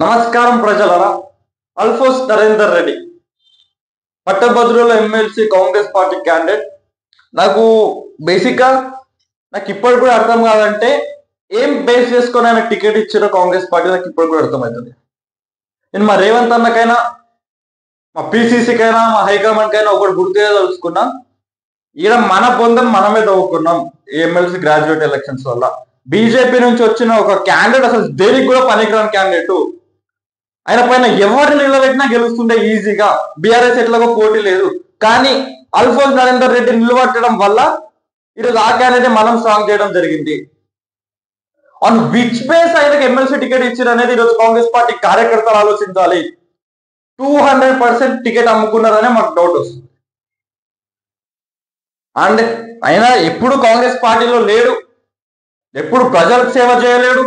నమస్కారం ప్రజలరా. అల్ఫోన్స్ నరేందర్ రెడ్డి పట్టభద్రుల MLC Congress party candidate. నాకు బేసిక్గా నాకు ఇప్పటికి కూడా అర్థం కాదంటే ఏం బేస్ చేసుకొని ఆయన టికెట్ ఇచ్చారో కాంగ్రెస్ పార్టీ నాకు ఇప్పటికి కూడా అర్థమవుతుంది. నేను మా రేవంత్ అన్నకైనా మా పిసిసికైనా మా హైకమాండ్ కైనా ఒకటి గుర్తు తెలుసుకున్నా, ఈడ మన పొందని మనమే తవ్వుకున్నాం ఎమ్మెల్సీ గ్రాడ్యుయేట్ ఎలక్షన్స్ వల్ల. బీజేపీ నుంచి వచ్చిన ఒక క్యాండిడేట్ అసలు దేనికి కూడా పనికిరాని క్యాండిడేట్, ఆయన పైన ఎవరిని నిలబెట్టినా గెలుస్తుండే ఈజీగా. బీఆర్ఎస్ ఎట్లాగో పోటీ లేదు, కానీ అల్ఫోన్స్ నరేందర్ రెడ్డి నిలబెట్టడం వల్ల ఈరోజు ఆ క్యాండిడేట్ మనం స్ట్రాంగ్ చేయడం జరిగింది. ఆన్ విచ్ బేస్ ఆయనకు ఎమ్మెల్సీ టికెట్ ఇచ్చారు అనేది ఈరోజు కాంగ్రెస్ పార్టీ కార్యకర్తలు ఆలోచించాలి. 200% టికెట్ అమ్ముకున్నారనే మాకు డౌట్ వస్తుంది. అండ్ ఆయన ఎప్పుడు కాంగ్రెస్ పార్టీలో లేడు, ఎప్పుడు ప్రజలకు సేవ చేయలేడు,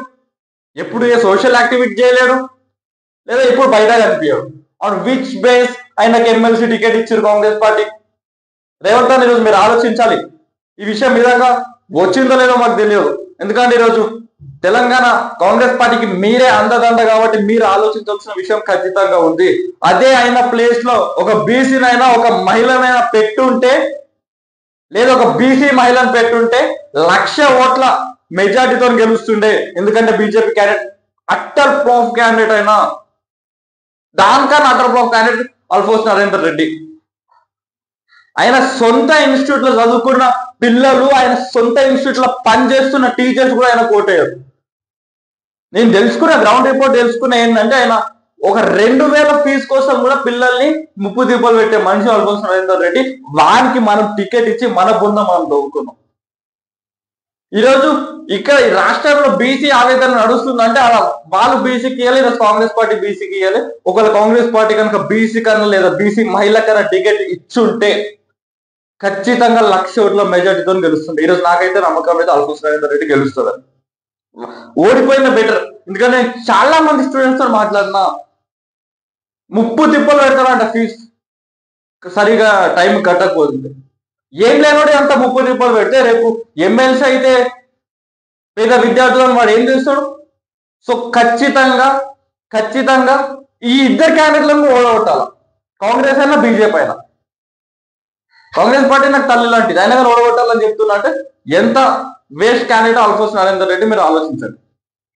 ఎప్పుడు ఏ సోషల్ యాక్టివిటీ చేయలేడు, లేదా ఇప్పుడు బయట కనిపించాడు. ఆన్ విచ్ బేస్ ఆయనకి ఎమ్మెల్సీ టికెట్ ఇచ్చారు కాంగ్రెస్ పార్టీ? రేవంత్ అని ఈరోజు మీరు ఆలోచించాలి. ఈ విషయం విధంగా వచ్చిందో లేదో మాకు తెలియదు, ఎందుకంటే ఈరోజు తెలంగాణ కాంగ్రెస్ పార్టీకి మీరే అందదండ కాబట్టి మీరు ఆలోచించాల్సిన విషయం ఖచ్చితంగా ఉంది. అదే అయిన ప్లేస్ లో ఒక బీసీనైనా ఒక మహిళనైనా పెట్టుంటే, లేదా ఒక బీసీ మహిళను పెట్టుంటే 1,00,000 ఓట్ల మెజార్టీతో గెలుస్తుండే. ఎందుకంటే BJP candidate utter flop candidate అయినా, దానికన్నా utter flop candidate Alphonse Narender Reddy. ఆయన సొంత ఇన్స్టిట్యూట్ లో చదువుకున్న పిల్లలు, ఆయన సొంత ఇన్స్టిట్యూట్ లో పనిచేస్తున్న టీచర్స్ కూడా ఆయన కోటయ్యారు. నేను తెలుసుకున్న గ్రౌండ్ రిపోర్ట్ తెలుసుకున్న ఏంటంటే, ఆయన ఒక 2,000 ఫీజు కోసం కూడా పిల్లల్ని ముప్పు దీపాలు పెట్టే మనిషి అల్ఫోన్స్ నరేందర్ రెడ్డి. వారికి మనం టికెట్ ఇచ్చి మన బృందం మనం దొరుకున్నాం. ఈరోజు ఇక్కడ ఈ రాష్ట్రంలో బీసీ ఆవేదన నడుస్తుందంటే అలా వాళ్ళు బీసీకి ఇవ్వాలి, ఈరోజు కాంగ్రెస్ పార్టీ బీసీకి ఇవ్వాలి. ఒకవేళ కాంగ్రెస్ పార్టీ కనుక బీసీ కన్నా లేదా బీసీ మహిళ కన్నా టికెట్ ఇచ్చుంటే ఖచ్చితంగా 1,00,000 ఓట్ల మెజార్టీతో గెలుస్తుంది. ఈరోజు నాకైతే నమ్మకం అయితే అల్ఫోన్స్ నరేందర్ రెడ్డి గెలుస్తుందని. ఓడిపోయిన బెటర్, ఎందుకంటే చాలా మంది స్టూడెంట్స్ తో మాట్లాడినా ముప్పు తిప్పలు పెడతారంట ఫీజు సరిగా టైం కట్టకపోతుంది. ఏం లేనోడే అంత ముప్పు తిప్పలు పెడితే రేపు ఎమ్మెల్సీ అయితే పేద విద్యార్థులను వాడు ఏం చేస్తాడు? సో ఖచ్చితంగా ఈ ఇద్దరు క్యాండిడేట్లను ఓడగొట్టాల, కాంగ్రెస్ అయినా బీజేపీ అయినా. కాంగ్రెస్ పార్టీ నాకు తల్లి లాంటిది, అయినా కానీ ఓడగొట్టాలని చెప్తున్నా అంటే ఎంత waste candidate Alphonse Narender Reddy మీరు ఆలోచించండి.